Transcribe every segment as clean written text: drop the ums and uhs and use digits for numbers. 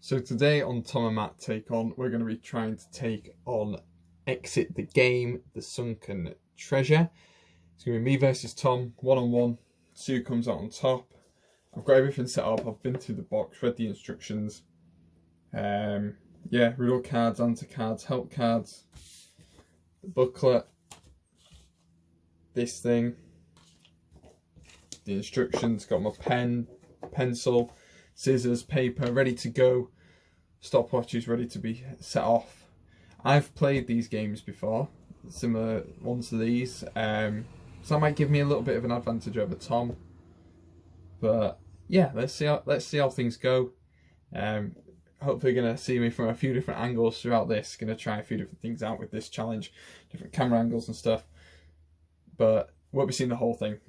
So today on Tom and Matt Take On, we're going to be trying to take on Exit the Game, the Sunken Treasure. It's going to be me versus Tom, one-on-one. See who comes out on top. I've got everything set up. I've been through the box, read the instructions. Riddle cards, answer cards, help cards, the booklet, this thing, the instructions, got my pen, pencil, scissors, paper, ready to go. Stopwatches ready to be set off. I've played these games before, similar ones to these, so that might give me a little bit of an advantage over Tom. But yeah, let's see how things go. Hopefully gonna see me from a few different angles throughout this. Gonna try a few different things out with this challenge, different camera angles and stuff. But won't be seeing the whole thing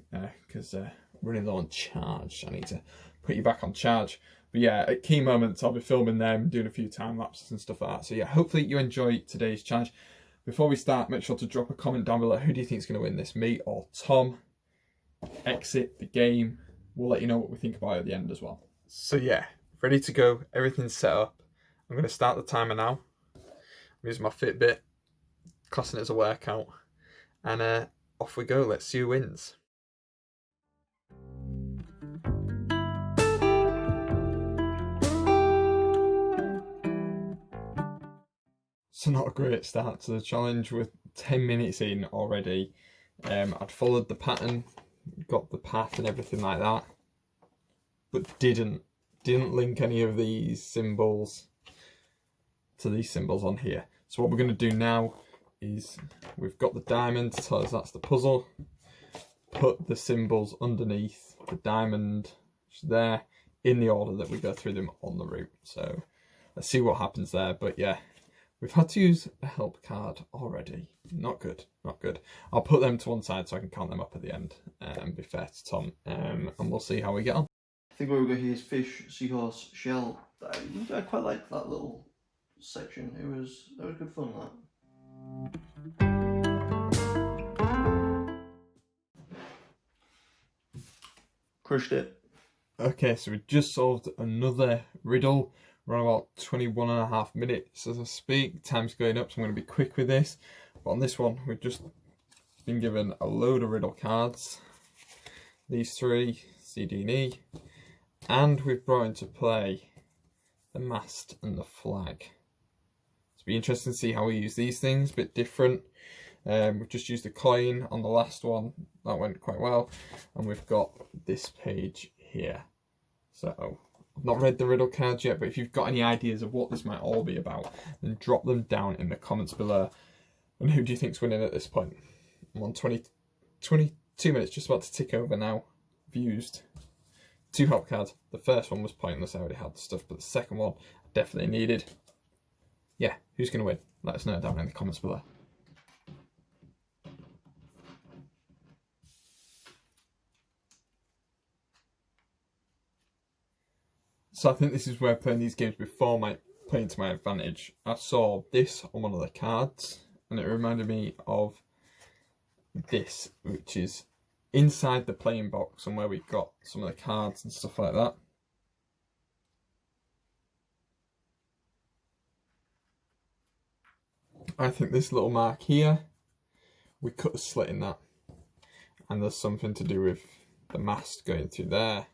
because running low on charge. I need to put you back on charge. But yeah, at key moments I'll be filming them, doing a few time lapses and stuff like that. So yeah, hopefully you enjoy today's challenge. Before we start, make sure to drop a comment down below. Who do you think is going to win this, me or Tom? Exit the game. We'll let you know what we think about it at the end as well. So yeah, ready to go. Everything's set up. I'm going to start the timer now. I'm using my Fitbit, classing it as a workout. And off we go. Let's see who wins. So not a great start to the challenge. We're 10 minutes in already. I'd followed the pattern, got the path and everything like that, but didn't link any of these symbols to these symbols on here. So what we're going to do now is we've got the diamond to tell us that's the puzzle. Put the symbols underneath the diamond, which is there, in the order that we go through them on the route. So let's see what happens there. But yeah, we've had to use a help card already. Not good, not good. I'll put them to one side so I can count them up at the end and be fair to Tom. And we'll see how we get on. I think what we've got here is fish, seahorse, shell. I quite like that little section. That was good fun, that. Crushed it. Okay, so we just solved another riddle. We're on about 21.5 minutes as I speak. Time's going up, so I'm going to be quick with this. But on this one, we've just been given a load of riddle cards. These three, C, D, and E. And we've brought into play the mast and the flag. It'll be interesting to see how we use these things, a bit different. We've just used a coin on the last one. That went quite well. And we've got this page here. So I've not read the riddle cards yet, but if you've got any ideas of what this might all be about, then drop them down in the comments below. And who do you think's winning at this point? I'm on 22 minutes, just about to tick over now. I've used 2 help cards. The first one was pointless, I already had the stuff, but the second one I definitely needed. Yeah, who's going to win? Let us know down in the comments below. So I think this is where playing these games before might play into my advantage. I saw this on one of the cards and it reminded me of this, which is inside the playing box and where we've got some of the cards and stuff like that. I think this little mark here, we cut a slit in that, and there's something to do with the mast going through there.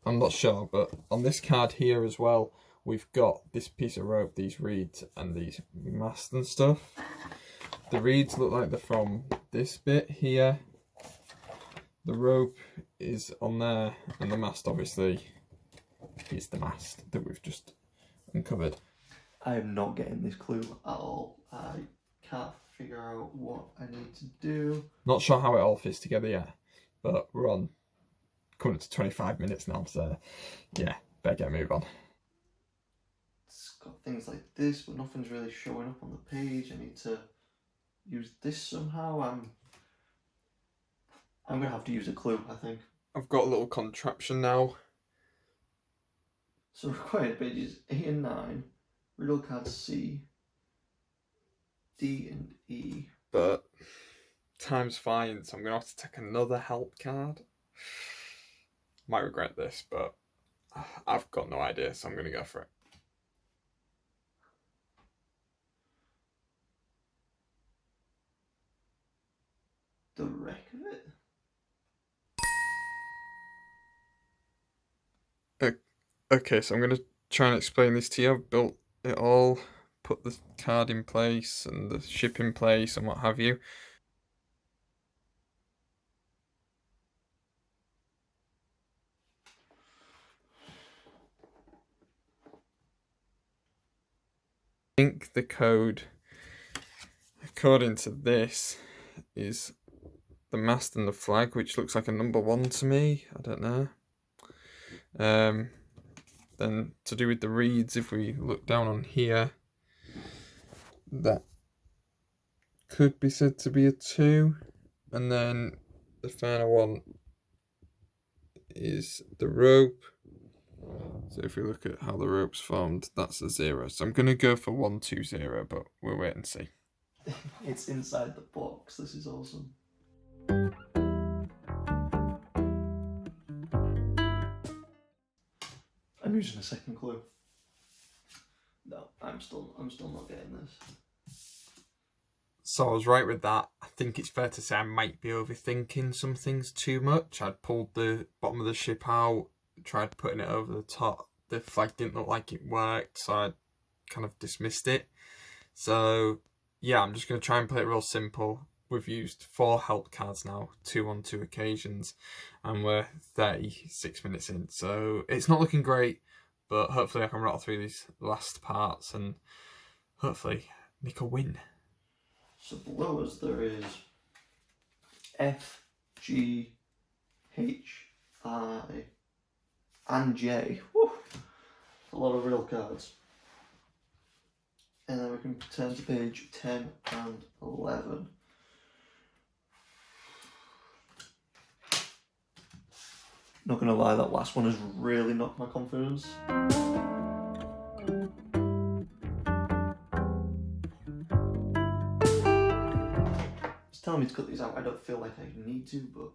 I'm not sure, but on this card here as well, we've got this piece of rope, these reeds and these masts and stuff. The reeds look like they're from this bit here. The rope is on there, and the mast obviously is the mast that we've just uncovered. I am not getting this clue at all. I can't figure out what I need to do. Not sure how it all fits together yet, but we're on coming to 25 minutes now, so yeah, better get a move on. It's got things like this, but nothing's really showing up on the page. I need to use this somehow. I'm gonna have to use a clue, I think. I've got a little contraption now. So required pages 8 and 9, riddle cards C, D and E. But time's flying, so I'm gonna have to take another help card. Might regret this, but I've got no idea, so I'm going to go for it. The wreck of it? Okay, so I'm going to try and explain this to you. I've built it all, put the card in place and the ship in place and what have you. I think the code, according to this, is the mast and the flag, which looks like a number 1 to me. I don't know. Then to do with the reeds, if we look down on here, that could be said to be a 2. And then the final one is the rope. So if we look at how the rope's formed, that's a 0. So I'm going to go for 1, 2, 0, but we'll wait and see. It's inside the box. This is awesome. I'm using a second clue. No, I'm still not getting this. So I was right with that. I think it's fair to say I might be overthinking some things too much. I'd pulled the bottom of the ship out, tried putting it over the top. The flag didn't look like it worked, so I kind of dismissed it. So yeah, I'm just going to try and play it real simple. We've used 4 help cards now, 2 on 2 occasions, and we're 36 minutes in. So it's not looking great, but hopefully I can rattle through these last parts and hopefully nick a win. So below us there is F, G, H, I, and J. Woo! A lot of real cards. And then we can turn to page 10 and 11. Not gonna lie, that last one has really knocked my confidence. It's telling me to cut these out. I don't feel like I need to, but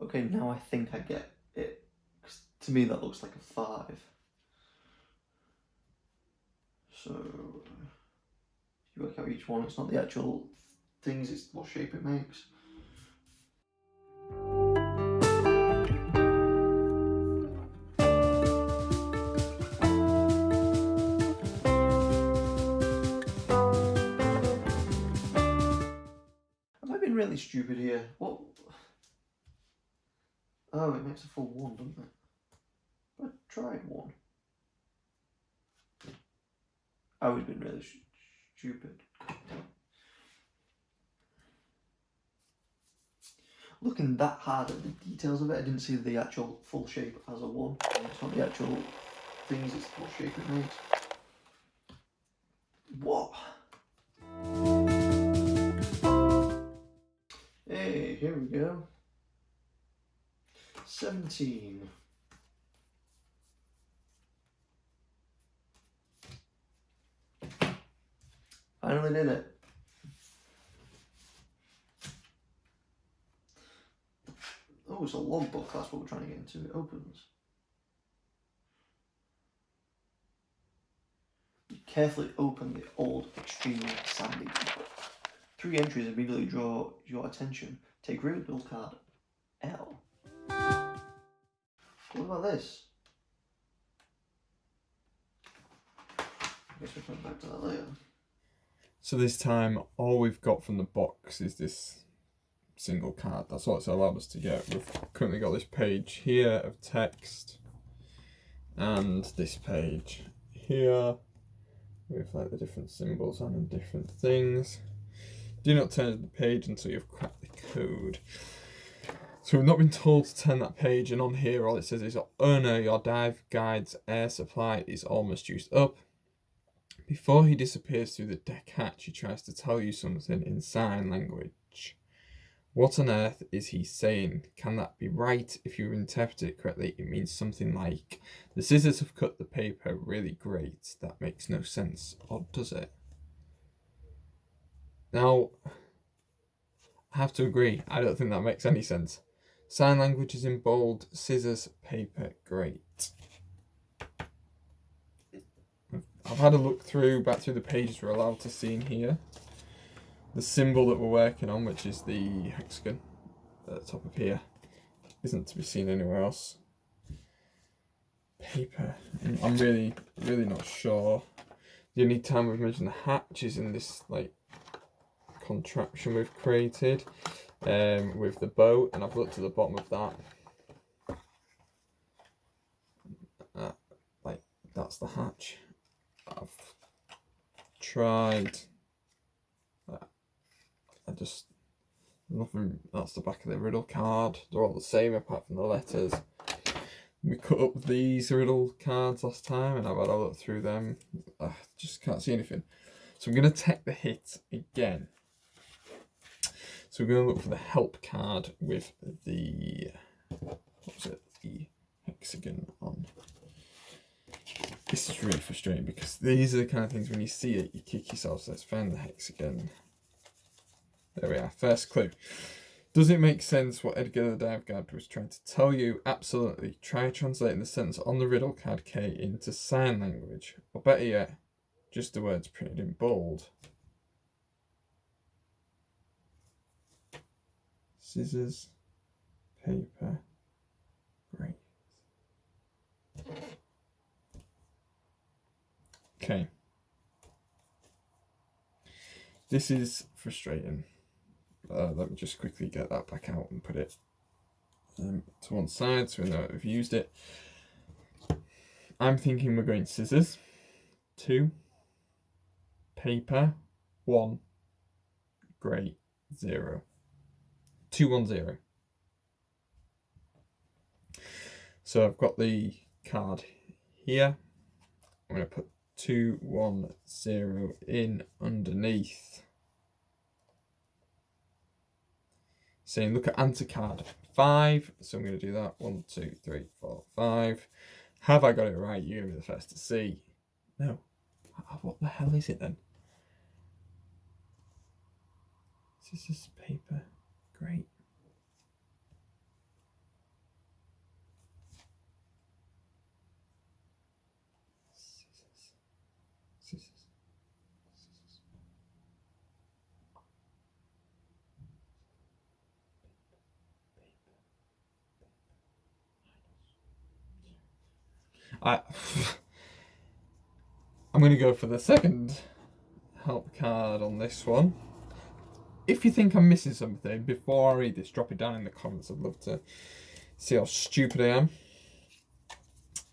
okay, now I think I get it. 'Cause to me that looks like a 5. So you work out each one. It's not the actual things, it's what shape it makes. Am I being really stupid here? What? Oh, it makes a full 1, doesn't it? I tried 1. I was being really stupid. Looking that hard at the details of it, I didn't see the actual full shape as a 1. It's not the actual things, it's what shape it makes. What? Hey, here we go. 17. Finally did it. Oh, it's a logbook, that's what we're trying to get into. It opens. You carefully open the old, extremely sandy book. 3 entries immediately draw your attention. Take riddle card L. What about this? I guess we'll come back to that later. So this time, all we've got from the box is this single card. That's what it's allowed us to get. We've currently got this page here of text and this page here with like the different symbols and different things. Do not turn to the page until you've cracked the code. So we've not been told to turn that page, and on here all it says is, owner, your dive guide's air supply is almost used up. Before he disappears through the deck hatch, he tries to tell you something in sign language. What on earth is he saying? Can that be right? If you interpret it correctly, it means something like, the scissors have cut the paper really great. That makes no sense, or does it? Now, I have to agree, I don't think that makes any sense. Sign language is in bold, scissors, paper, great. I've had a look back through the pages we're allowed to see in here. The symbol that we're working on, which is the hexagon at the top of here, isn't to be seen anywhere else. Paper, I'm really not sure. The only time we've mentioned the hatch is in this like contraption we've created with the boat, and I've looked at the bottom of that. Like that's the hatch. I've tried. Nothing. That's the back of the riddle card. They're all the same apart from the letters. We cut up these riddle cards last time, and I've had a look through them. I just can't see anything. So I'm going to take the hit again. So we're going to look for the help card with the the hexagon on. This is really frustrating because these are the kind of things when you see it, you kick yourself. So let's find the hexagon. There we are. First clue. Does it make sense what Edgar the Dive Guard was trying to tell you? Absolutely. Try translating the sentence on the riddle card K into sign language. Or better yet, just the words printed in bold. Scissors, paper, great. Okay. This is frustrating. Let me just quickly get that back out and put it to one side so we know we've used it. I'm thinking we're going scissors, 2, paper, 1, great, 0. 2, 1, 0. So I've got the card here. I'm going to put 2, 1, 0 in underneath. Saying look at answer card 5. So I'm going to do that. 1, 2, 3, 4, 5. Have I got it right? You're going to be the first to see. No. What the hell is it then? Scissors, paper, great. Scissors. I'm going to go for the second help card on this one. If you think I'm missing something, before I read this, drop it down in the comments. I'd love to see how stupid I am.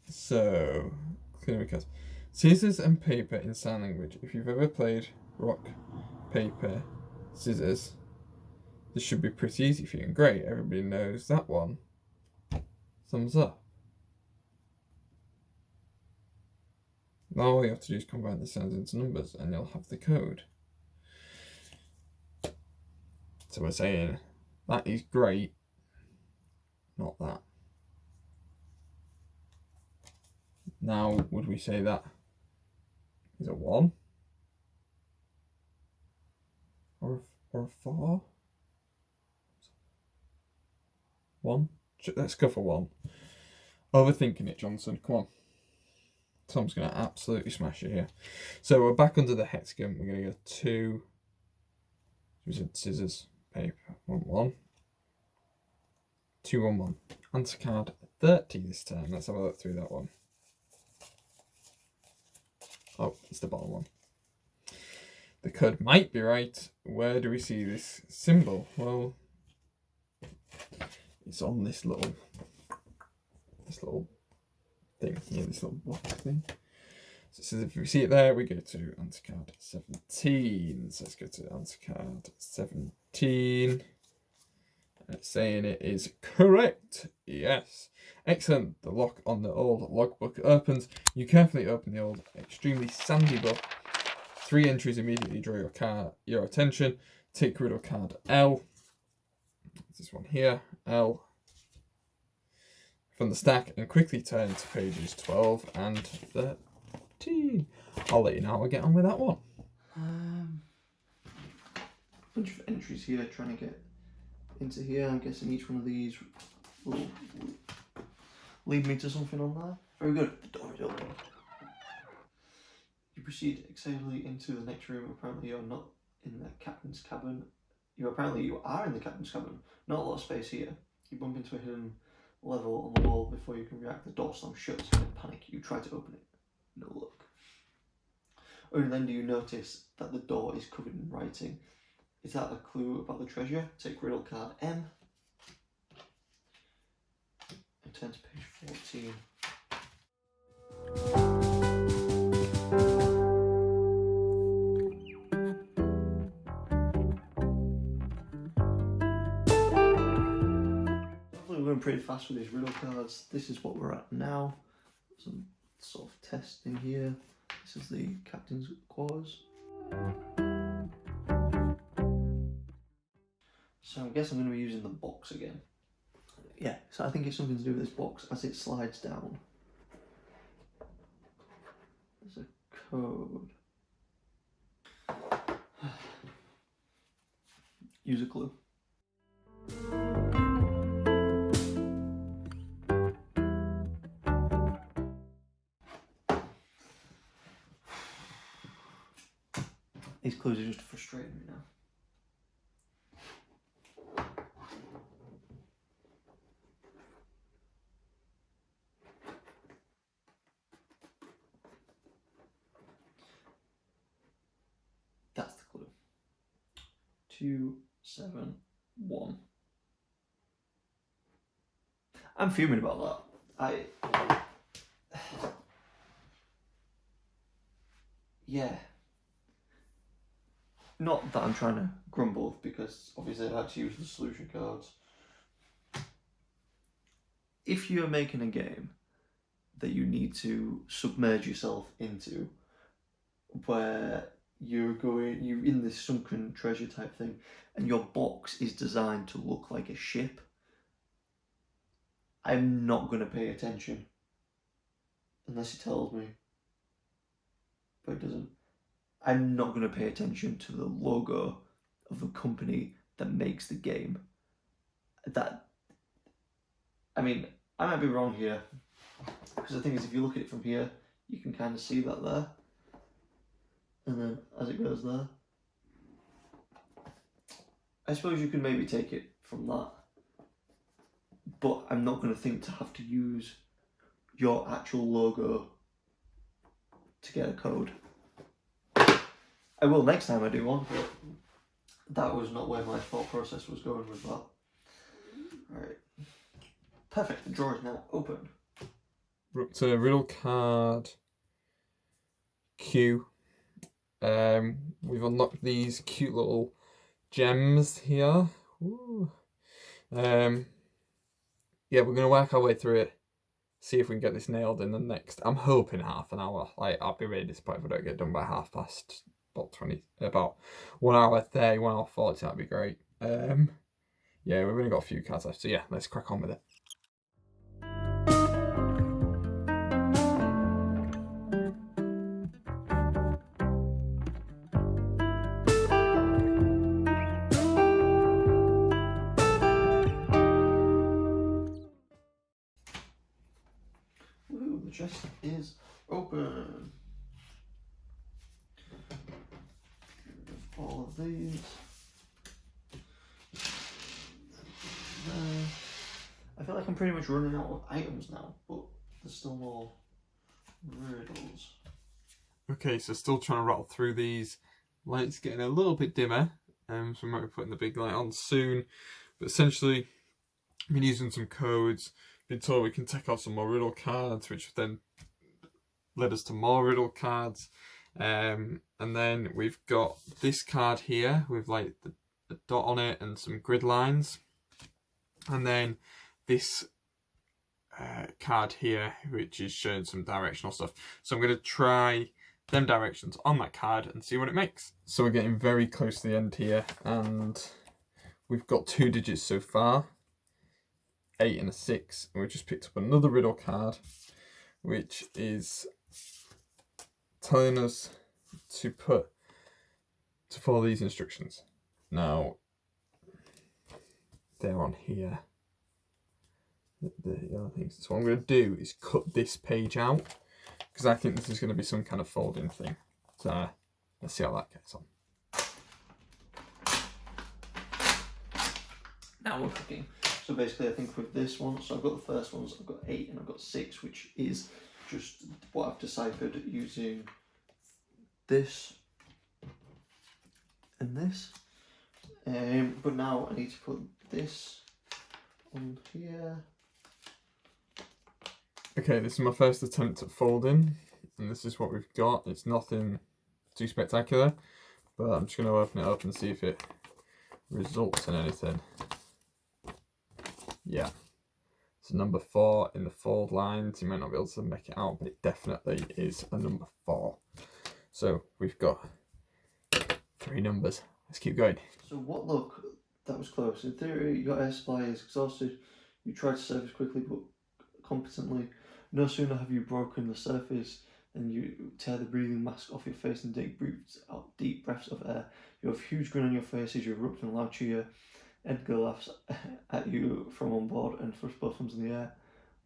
So, because scissors and paper in sign language. If you've ever played rock, paper, scissors, this should be pretty easy for you. And great, everybody knows that one. Thumbs up. Now all you have to do is convert the sounds into numbers and you'll have the code. So we're saying that is great, not that. Now, would we say that is a 1? Or a 4? 1? Let's go for 1. Overthinking it, Johnson. Come on. Tom's going to absolutely smash it here. So we're back under the hexagon. We're going to go 2. We said scissors, paper, 1, 1. 2, 1, 1. Answer card 30 this time. Let's have a look through that one. Oh, it's the bottom one. The code might be right. Where do we see this symbol? Well, it's on this little thing here, this little block thing. So it says if we see it there, we go to answer card 17. So let's go to answer card 17. And it's saying it is correct. Yes. Excellent. The lock on the old logbook opens. You carefully open the old, extremely sandy book. 3 entries immediately draw your attention. Take riddle card L. This one here, L. From the stack and quickly turn to pages 12 and 13. I'll let you know how I get on with that one. entries here trying to get into here. I'm guessing each one of these will lead me to something on there. Very good. The door is open. You proceed excitedly into the next room. Apparently you're not in the captain's cabin. You are in the captain's cabin. Not a lot of space here. You bump into a hidden level on the wall before you can react. The door slams shut. In panic, you try to open it. No luck. Only then do you notice that the door is covered in writing. Is that a clue about the treasure? Take riddle card M and turn to page 14. Hopefully we're going pretty fast with these riddle cards. This is what we're at now. Some sort of testing here. This is the captain's quarters. So I guess I'm going to be using the box again. Yeah, so I think it's something to do with this box as it slides down. There's a code. Use a clue. These clues are just frustrating me now. That's the clue. 2, 7, 1. I'm fuming about that. Yeah. Not that I'm trying to grumble, because obviously I had to use the solution cards. If you're making a game that you need to submerge yourself into, where you're in this sunken treasure type thing, and your box is designed to look like a ship, I'm not going to pay attention. Unless it tells me. But it doesn't. I'm not going to pay attention to the logo of the company that makes the game. I mean, I might be wrong here, because the thing is, if you look at it from here, you can kind of see that there, and then as it goes there, I suppose you can maybe take it from that, but I'm not going to think to have to use your actual logo to get a code. I will next time I do one, but that was not where my thought process was going with that. Alright. Perfect, the drawer is now open. We're up to riddle card Q. We've unlocked these cute little gems here. Ooh. Yeah, we're going to work our way through it. See if we can get this nailed in the next. I'm hoping half an hour. Like, I'll be really disappointed if I don't get done by 20:30. About 1 hour 30, 1 hour 40. That'd be great. Yeah, we've only got a few cards left, so yeah, let's crack on with it. Woohoo, the chest is open. All of these. I feel like I'm pretty much running out of items now, but there's still more riddles. Okay, so still trying to rattle through these. Light's getting a little bit dimmer, so we might be putting the big light on soon. But essentially, I've been using some codes, been told we can take off some more riddle cards, which then led us to more riddle cards. And then we've got this card here with like the dot on it and some grid lines. And then this card here, which is showing some directional stuff. So I'm going to try them directions on that card and see what it makes. So we're getting very close to the end here, and we've got 2 digits so far, 8 and a 6. And we've just picked up another riddle card, which is telling us to follow these instructions. Now, they're on here. The other things. So what I'm going to do is cut this page out, because I think this is going to be some kind of folding thing. So let's see how that gets on. Now we're cooking. So basically, I think with this one, so I've got the first ones, I've got 8 and I've got 6, which is just what I've deciphered using this and this. But now I need to put this on here. Okay, this is my first attempt at folding, and this is what we've got. It's nothing too spectacular, but I'm just going to open it up and see if it results in anything. Yeah, it's number 4 in the fold lines. You might not be able to make it out, but it definitely is a number 4. So we've got 3 numbers. Let's keep going. So what look, that was close. In theory, your air supply is exhausted. You try to surface quickly but competently. No sooner have you broken the surface than you tear the breathing mask off your face and take deep breaths of air. You have a huge grin on your face as you erupt in a loud cheer. Edgar laughs at you from on board and thrusts both thumbs in the air.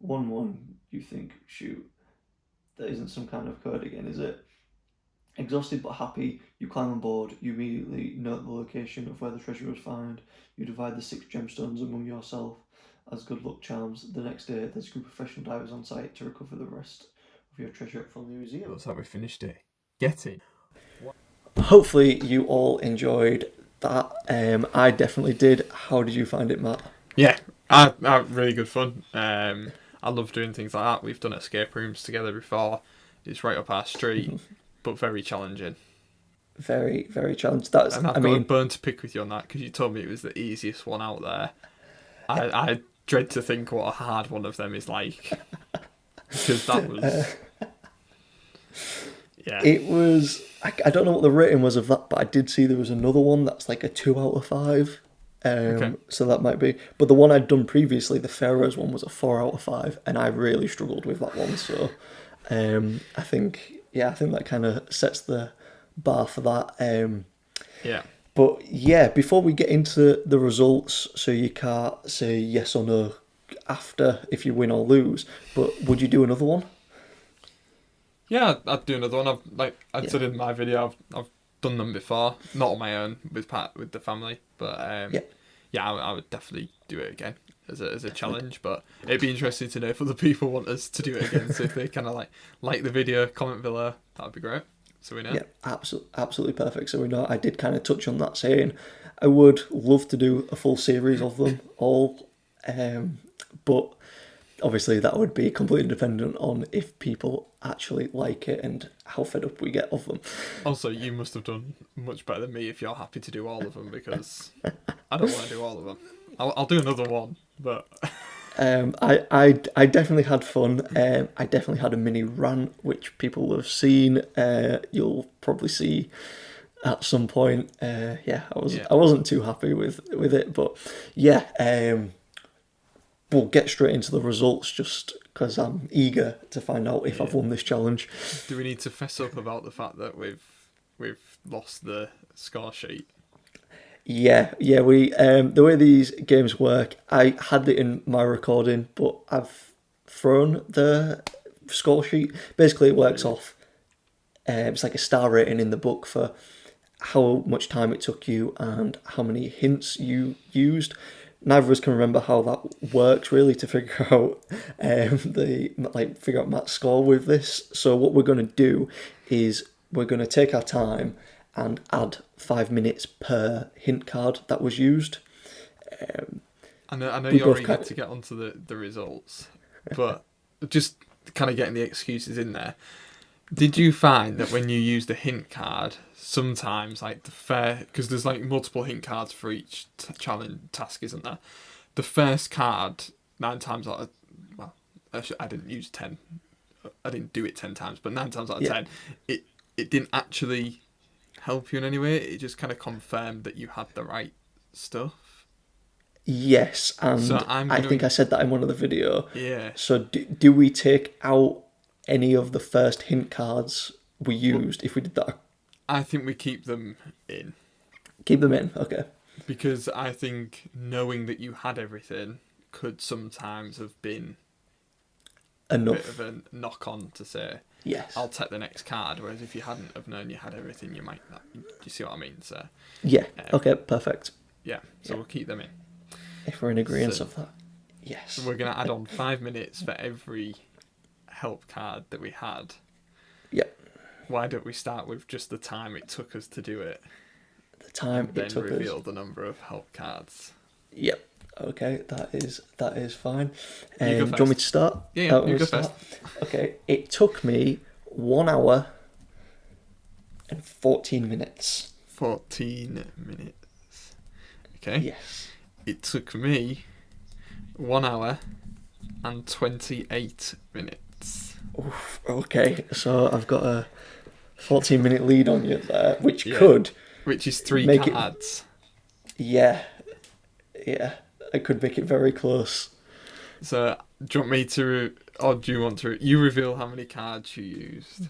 1-1, you think, shoot, that isn't some kind of code again, is it? Exhausted but happy, you climb on board. You immediately note the location of where the treasure was found. You divide the 6 gemstones among yourself as good luck charms. The next day, there's a group of professional divers on site to recover the rest of your treasure from the museum. Looks like we finished it. Get it. Hopefully you all enjoyed that. I definitely did. How did you find it, Matt? Yeah, I really good fun. I love doing things like that. We've done escape rooms together before. It's right up our street, but very challenging. Very, very challenging. That's, and I've got a bone to pick with you on that, because you told me it was the easiest one out there. I dread to think what a hard one of them is like, because that was... Yeah. It was... I don't know what the rating was of that, but I did see there was another one that's like a 2 out of 5. Okay. So that might be... But the one I'd done previously, the Pharaohs one, was a 4 out of 5, and I really struggled with that one. So I think that kind of sets the bar for that. Yeah. But yeah, before we get into the results, so you can't say yes or no after if you win or lose, but would you do another one? Yeah, I'd do another one. I said in my video, I've done them before, not on my own with the family, but I would definitely do it again as a challenge. But it'd be interesting to know if other people want us to do it again. So if they kind of like the video, comment below, that'd be great. So we know. Yeah, absolutely perfect. So we know. I did kind of touch on that, saying I would love to do a full series of them all, but obviously that would be completely dependent on if people actually like it and how fed up we get of them. Also, you must have done much better than me if you're happy to do all of them, because I don't want to do all of them. I'll do another one, but... I definitely had fun. I definitely had a mini rant, which people have seen. You'll probably see at some point. I wasn't too happy with it, but yeah. We'll get straight into the results, just because I'm eager to find out if I've won this challenge. Do we need to fess up about the fact that we've lost the score sheet? Yeah. We the way these games work, I had it in my recording, but I've thrown the score sheet. Basically, it works off. It's like a star rating in the book for how much time it took you and how many hints you used. Neither of us can remember how that works really to figure out figure out Matt's score with this. So what we're going to do is we're going to take our time and add 5 minutes per hint card that was used. I know you're eager to get onto the results, but just kind of getting the excuses in there. Did you find that when you use the hint card, sometimes because there's multiple hint cards for each challenge task, isn't there? The first card, 9 times out of, I didn't use 10. I didn't do it 10 times, but 9 times out of 10, it didn't actually help you in any way. It just kind of confirmed that you had the right stuff. Yes, and so I think I said that in one of the video. Yeah. So do we take out any of the first hint cards we used if we did that? I think we keep them in. Keep them in, okay. Because I think knowing that you had everything could sometimes have been a Enough. bit of a knock-on to say, Yes. I'll take the next card, whereas if you hadn't have known you had everything, you might not. Do you see what I mean? So Yeah. Okay. Perfect. yeah, so we'll keep them in. If we're in agreement So- of that. Yes. So we're going to add on 5 minutes for every help card that we had. Yep. Why don't we start with just the time it took us to do it, The time and then it took reveal us. the number of help cards? Yep. Okay. That is fine. You go Do you want me first. to start? Yeah, Want you me go to start? first. Okay. It took me 1 hour and 14 minutes. 14 minutes. Okay. Yes. It took me 1 hour and 28 minutes. Oof, okay. So I've got a 14-minute lead on you there, which Yeah. could Which is 3 Make it- cards. Yeah. I could make it very close. So, do you want me to, or do you want to, you reveal how many cards you used?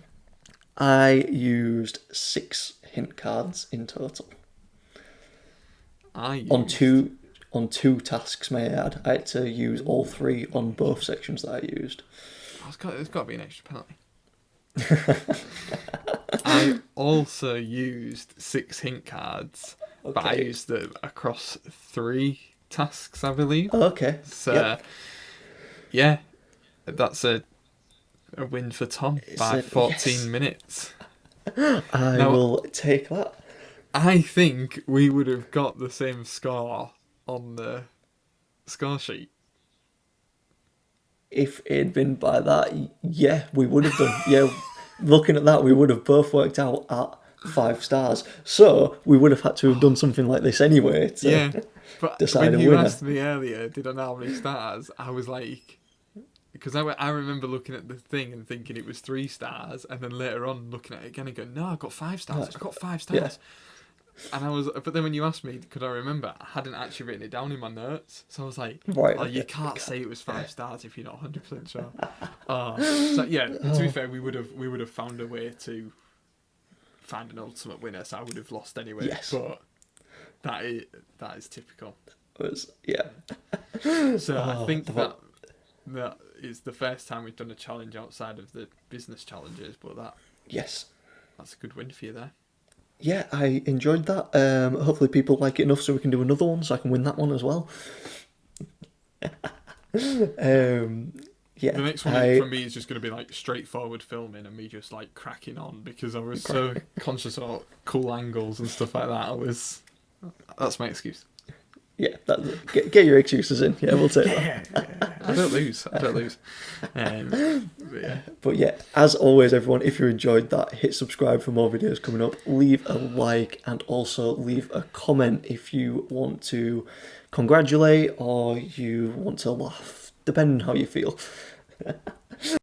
I used 6 hint cards in total. I used, On two tasks, may I add. I had to use all 3 on both sections that I used. There's got to be an extra penalty. I also used 6 hint cards, but I Okay. used them across 3 tasks, I believe. Oh, okay. So, Yep. yeah, that's a win for Tom by a- 14 yes. minutes. I Now- will take that. I think we would have got the same score on the score sheet. If it had been by that, yeah, we would have done. Yeah, looking at that, we would have both worked out at 5 stars. So we would have had to have done something like this anyway. To, Yeah, but decide when a you winner. asked me earlier, did I know how many stars? I was like, because I remember looking at the thing and thinking it was 3 stars, and then later on looking at it again and going, no, I got 5 stars. I got 5 stars. Yeah. And I was, but then when you asked me, could I remember? I hadn't actually written it down in my notes, so I was like, Right, "Oh, you okay, can't say it was 5 stars if you're not 100% sure." So yeah, to be fair, we would have found a way to find an ultimate winner, so I would have lost anyway. Yes. But that is typical. yeah. So I think the- that is the first time we've done a challenge outside of the business challenges, but Yes. that's a good win for you there. Yeah, I enjoyed that. Hopefully people like it enough so we can do another one so I can win that one as well. Yeah. The next one from me is just going to be like straightforward filming and me just like cracking on because I was so conscious of cool angles and stuff like that. That's my excuse. Yeah, get your excuses in. Yeah, we'll take that. I don't lose. But yeah, as always, everyone, if you enjoyed that, hit subscribe for more videos coming up. Leave a like and also leave a comment if you want to congratulate or you want to laugh, depending on how you feel.